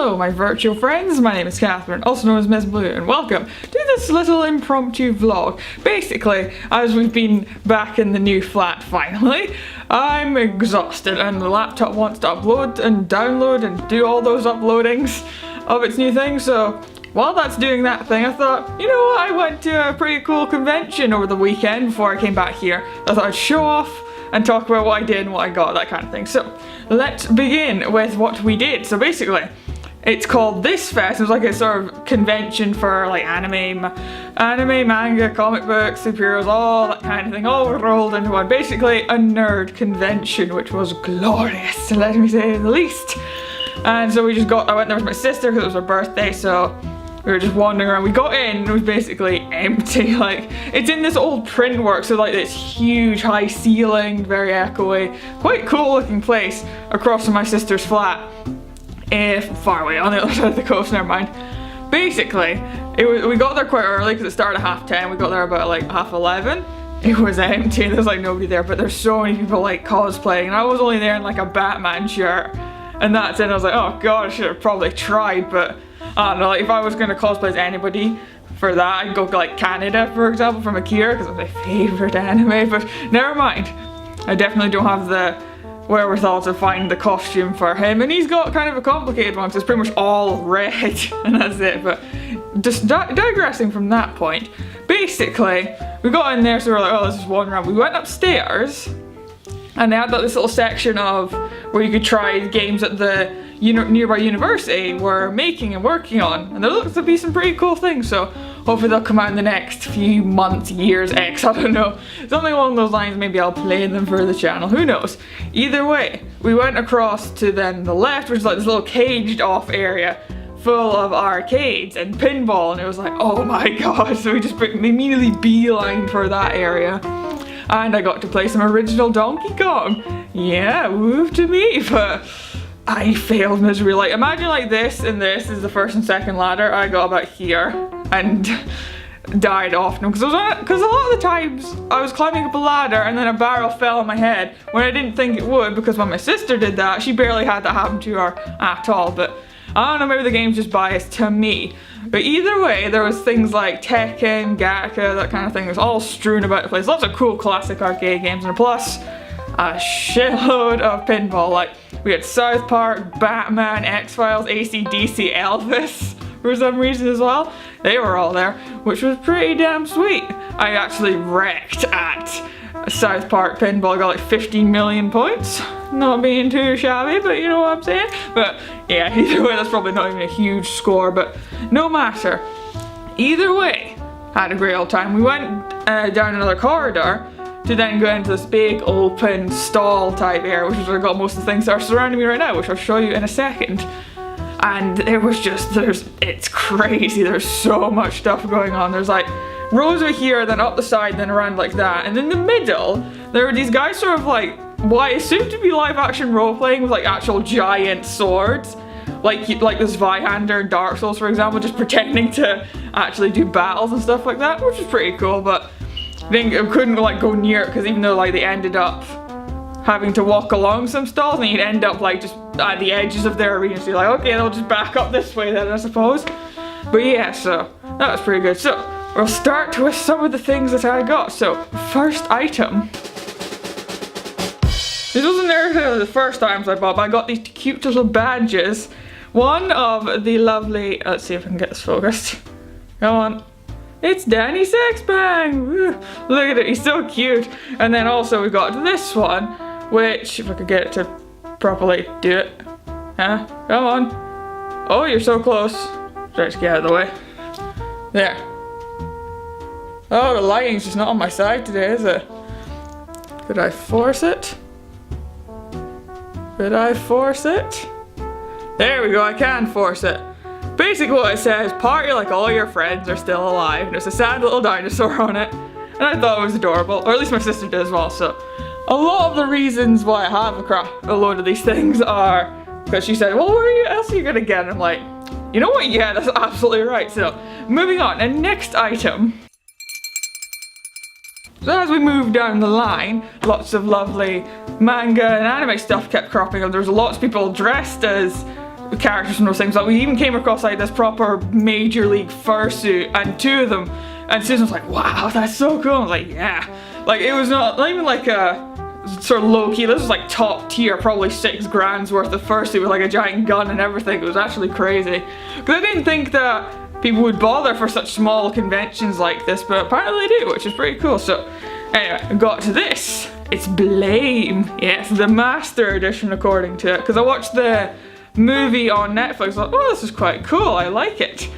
Hello, my virtual friends. My name is Catherine, also known as Miss Blue, and welcome to this little impromptu vlog. Basically, as we've been back in the new flat finally, I'm exhausted and the laptop wants to upload and download and do all those uploadings of its new thing, so while that's doing that thing, I thought, you know what, I went to a pretty cool convention over the weekend before I came back here. I thought I'd show off and talk about what I did and what I got, that kind of thing. So let's begin with what we did. So basically, it's called This Fest. It was like a sort of convention for like anime, manga, comic books, superheroes, all that kind of thing, all rolled into one. Basically a nerd convention, which was glorious, let me say the least. And so I went there with my sister because it was her birthday, so we were just wandering around. We got in and it was basically empty. Like, it's in this old print work, so like this huge high ceiling, very echoey, quite cool looking place across from my sister's flat. Far away on the other side of the coast, never mind. Basically, we got there quite early because it started at 10:30. We got there about like 11:30. It was empty, there's like nobody there, but there's so many people like cosplaying, and I was only there in like a Batman shirt. And that's it. I was like, oh god, I should have probably tried, but I don't know, like if I was going to cosplay as anybody for that, I'd go like Canada, for example, from Akira, because it's my favourite anime, but never mind. I definitely don't have the wherewithal to find the costume for him, and he's got kind of a complicated one, because it's pretty much all red, and that's it. But just digressing from that point, basically, we got in there, so we were like, oh, let's just wander around. We went upstairs, and they had like this little section of where you could try games that the nearby university were making and working on, and there looks to be some pretty cool things, so hopefully they'll come out in the next few months, years, I don't know, something along those lines. Maybe I'll play them for the channel, who knows. Either way, we went across to then the left, which is like this little caged off area full of arcades and pinball, and it was like, oh my god, so we just immediately beelined for that area. And I got to play some original Donkey Kong. Yeah, woo to me, but I failed miserably. Like, imagine like this, and this is the first and second ladder. I got about here and died often because a lot of the times I was climbing up a ladder and then a barrel fell on my head when I didn't think it would, because when my sister did that, she barely had that happen to her at all. But I don't know, maybe the game's just biased to me. But either way, there was things like Tekken, Gacha, that kind of thing. It was all strewn about the place. Lots of cool classic arcade games, and plus a shitload of pinball. Like, we had South Park, Batman, X-Files, AC/DC, Elvis for some reason as well. They were all there, which was pretty damn sweet. I actually wrecked at South Park pinball. I got like 15 million points. Not being too shabby, but you know what I'm saying? But yeah, either way, that's probably not even a huge score, but no matter. Either way, had a great old time. We went down another corridor to then go into this big open stall type area, which is where I got most of the things that are surrounding me right now, which I'll show you in a second. And it was just, it's crazy. There's so much stuff going on. There's like rows over here, then up the side, then around like that. And in the middle, there were these guys sort of like what I assume to be live action role playing with like actual giant swords. Like this Vihander in Dark Souls, for example, just pretending to actually do battles and stuff like that, which is pretty cool. But I think I couldn't like go near it, because even though like they ended up having to walk along some stalls, and you'd end up like just at the edges of their arena, so you're like, okay, they'll just back up this way then, I suppose. But yeah, so that was pretty good. So we'll start with some of the things that I got. So first item. This wasn't necessarily the first items I bought, but I got these cute little badges. One of the lovely, let's see if I can get this focused. Come on. It's Danny Sexbang! Woo. Look at it, he's so cute. And then also we got this one, which, if I could get it to properly do it. Huh? Come on. Oh, you're so close. Try to get out of the way. There. Oh, the lighting's just not on my side today, is it? Could I force it? Could I force it? There we go, I can force it. Basically what it says, party like all your friends are still alive. And there's a sad little dinosaur on it. And I thought it was adorable, or at least my sister did as well. So a lot of the reasons why I have a load of these things are because she said, well, where else are you gonna get? And I'm like, you know what, yeah, that's absolutely right. So moving on, and next item. So as we moved down the line, lots of lovely manga and anime stuff kept cropping up. There was lots of people dressed as characters from those things. Like, we even came across like this proper Major League fursuit, and 2 of them, and Susan was like, wow, that's so cool. I was like, yeah. Like, it was not even like a sort of low key, this was like top tier, probably $6,000 worth of fursuit with like a giant gun and everything. It was actually crazy. Because I didn't think that people would bother for such small conventions like this, but apparently they do, which is pretty cool. So anyway, I got to this. It's Blame. Yes, the Master Edition according to it. Because I watched the movie on Netflix, I thought, oh, this is quite cool, I like it.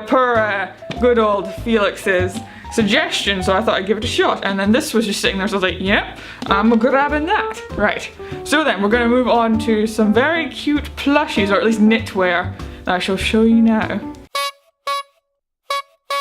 Per good old Felix's suggestion, so I thought I'd give it a shot. And then this was just sitting there, so I was like, yep, I'm grabbing that. Right, so then we're going to move on to some very cute plushies, or at least knitwear, that I shall show you now.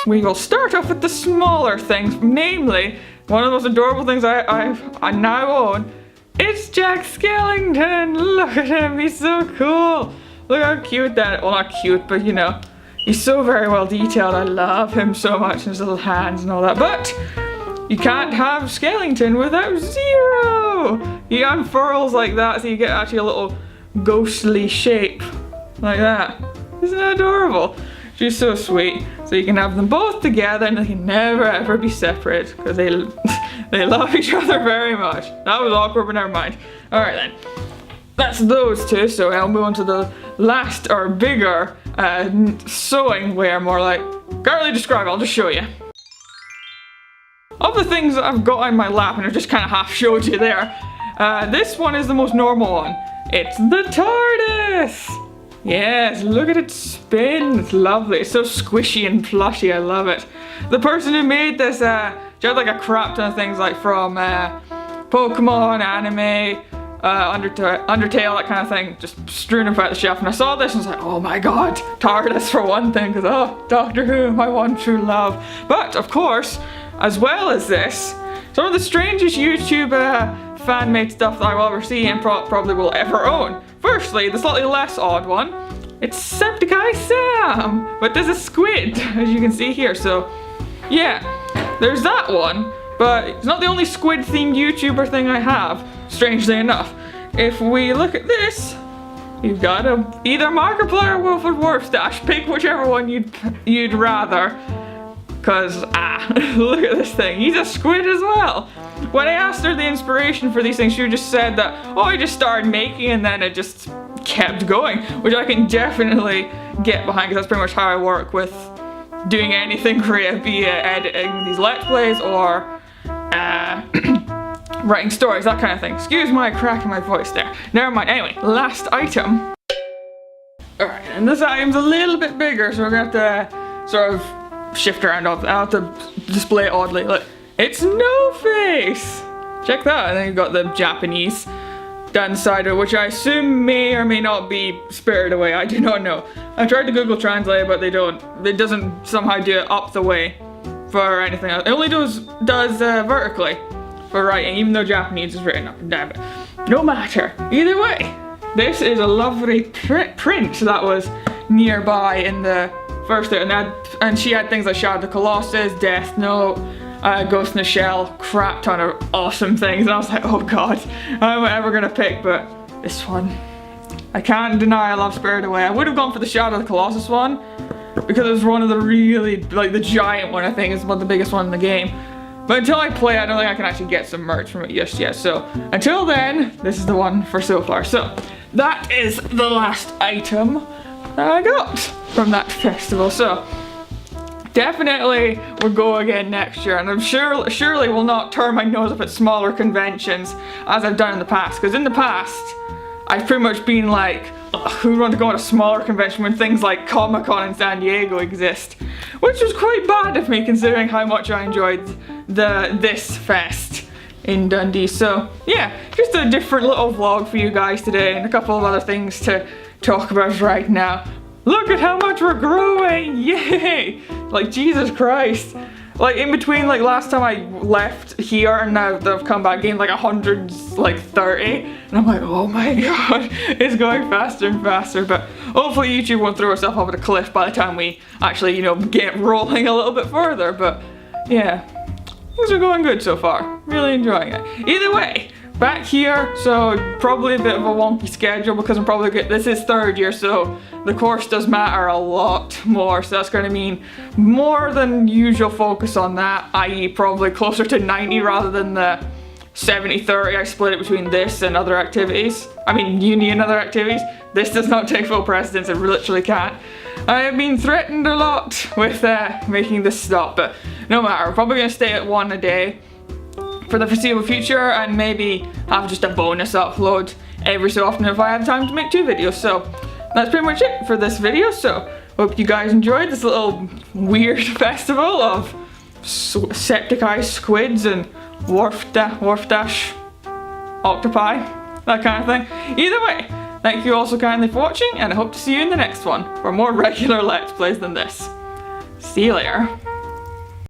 We will start off with the smaller things, namely, one of the most adorable things I now own. It's Jack Skellington! Look at him, he's so cool! Look how cute that, well, not cute, but you know, he's so very well detailed. I love him so much, and his little hands and all that. But you can't have Skellington without Zero! He unfurls like that, so you get actually a little ghostly shape like that. Isn't that adorable? She's so sweet. So you can have them both together, and they can never ever be separate because they love each other very much. That was awkward, but never mind. All right then. That's those 2. So I'll move on to the last or bigger sewing wear, more like. Can't really describe it, I'll just show you. Of the things that I've got on my lap, and I just kind of half showed you there, this one is the most normal one. It's the TARDIS! Yes, look at it spin, it's lovely. It's so squishy and plushy, I love it. The person who made this, she had like a crap ton of things like from Pokemon, anime, Undertale, that kind of thing, just strewn about the shelf. And I saw this and was like, oh my god, TARDIS for one thing, because oh, Doctor Who, my one true love. But of course, as well as this, some of the strangest YouTube fan-made stuff that I will ever see and probably will ever own. Firstly, the slightly less odd one, it's Septiceye Sam, but there's a squid, as you can see here. So yeah, there's that one, but it's not the only squid-themed YouTuber thing I have, strangely enough. If we look at this, you've got either Markiplier or Wilfred Warfstache. Pick whichever one you'd rather. Cause look at this thing. He's a squid as well. When I asked her the inspiration for these things, she just said that, oh, I just started making and then it just kept going, which I can definitely get behind, because that's pretty much how I work with doing anything creative, be it editing these Let's Plays or writing stories, that kind of thing. Excuse my crack in my voice there. Never mind. Anyway, last item. Alright, and this item's a little bit bigger, so we're gonna have to sort of shift around. I'll have to display it oddly. Look, it's No Face! Check that, and then you've got the Japanese down the side of it, which I assume may or may not be Spirited Away. I do not know. I tried to Google Translate, but it doesn't somehow do it up the way for anything else. It only does vertically for writing, even though Japanese is written up and down. But no matter. Either way, this is a lovely print that was nearby in the first there, and she had things like Shadow of the Colossus, Death Note, Ghost in the Shell, crap ton of awesome things, and I was like, oh god, I'm ever gonna pick, but this one, I can't deny I love Spirited Away. I would have gone for the Shadow of the Colossus one, because it was one of the really, like the giant one I think is one of the biggest one in the game. But until I play, I don't think I can actually get some merch from it just yet, so until then, this is the one for so far. So, that is the last item that I got from that festival, so definitely we'll go again next year, and I'm surely will not turn my nose up at smaller conventions as I've done in the past, because in the past I've pretty much been like, who would want to go on a smaller convention when things like Comic-Con in San Diego exist, which was quite bad of me considering how much I enjoyed this fest in Dundee. So yeah, just a different little vlog for you guys today, and a couple of other things to talk about right now. Look at how much we're growing! Yay! Like, Jesus Christ. Like, in between, like, last time I left here and now that I've come back, gained like 130. And I'm like, oh my god, it's going faster and faster. But hopefully YouTube won't throw itself off a cliff by the time we actually, you know, get rolling a little bit further. But yeah, things are going good so far. Really enjoying it. Either way, back here, so probably a bit of a wonky schedule because I'm probably this is third year, so the course does matter a lot more, so that's going to mean more than usual focus on that, i.e. probably closer to 90 rather than the 70-30 I split it between this and other activities. I mean uni and other activities. This does not take full precedence, it literally can't. I have been threatened a lot with making this stop, but no matter, I'm probably going to stay at one a day for the foreseeable future and maybe have just a bonus upload every so often if I have time to make 2 videos. So that's pretty much it for this video, so hope you guys enjoyed this little weird festival of septicized squids and wharf dash octopi, that kind of thing. Either way, thank you all so kindly for watching, and I hope to see you in the next one for more regular Let's Plays than this. See you later.